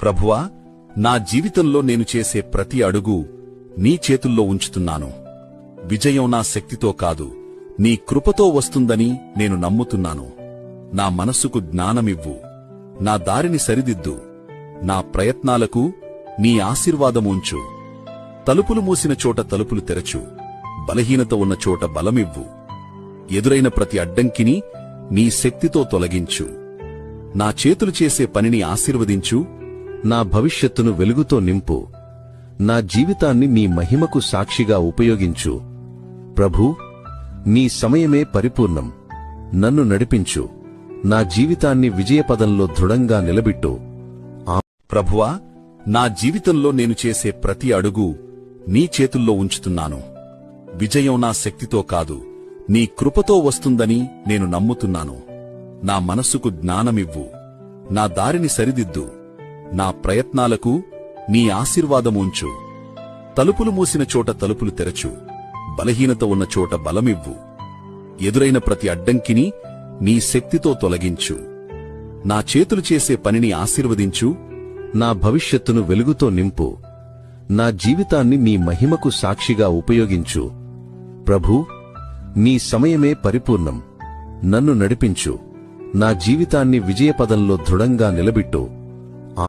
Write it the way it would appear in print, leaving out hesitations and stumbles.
ప్రభువా, నా జీవితంలో నేను చేసే ప్రతి అడుగు నీ చేతుల్లో ఉంచుతున్నాను. విజయం నా శక్తితో కాదు, నీ కృపతో వస్తుందని నేను నమ్ముతున్నాను. నా మనస్సుకు జ్ఞానమివ్వు, నా దారిని సరిదిద్దు, నా ప్రయత్నాలకు నీ ఆశీర్వాదముంచు. తలుపులు మూసిన చోట తలుపులు తెరచు, బలహీనత ఉన్న చోట బలమివ్వు. ఎదురైన ప్రతి అడ్డంకిని నీ శక్తితో తొలగించు. నా చేతులు చేసే పనిని ఆశీర్వదించు. నా భవిష్యత్తును వెలుగుతో నింపు. నా జీవితాన్ని నీ మహిమకు సాక్షిగా ఉపయోగించు. ప్రభూ, నీ సమయమే పరిపూర్ణం. నన్ను నడిపించు. నా జీవితాన్ని విజయపదంలో దృఢంగా నిలబెట్టు. ప్రభువా, నా జీవితంలో నేను చేసే ప్రతి అడుగు నీ చేతుల్లో ఉంచుతున్నాను. విజయం నా శక్తితో కాదు, నీ కృపతో వస్తుందని నేను నమ్ముతున్నాను. నా మనస్సుకు జ్ఞానమివ్వు, నా దారిని సరిదిద్దు, నా ప్రయత్నాలకు నీ ఆశీర్వాదముంచు. తలుపులు మూసిన చోట తలుపులు తెరచు, బలహీనత ఉన్న చోట బలమివ్వు. ఎదురైన ప్రతి అడ్డంకిని నీ శక్తితో తొలగించు. నా చేతులు చేసే పనిని ఆశీర్వదించు. నా భవిష్యత్తును వెలుగుతో నింపు. నా జీవితాన్ని నీ మహిమకు సాక్షిగా ఉపయోగించు. ప్రభూ, నీ సమయమే పరిపూర్ణం. నన్ను నడిపించు. నా జీవితాన్ని విజయపదంలో దృఢంగా నిలబెట్టు.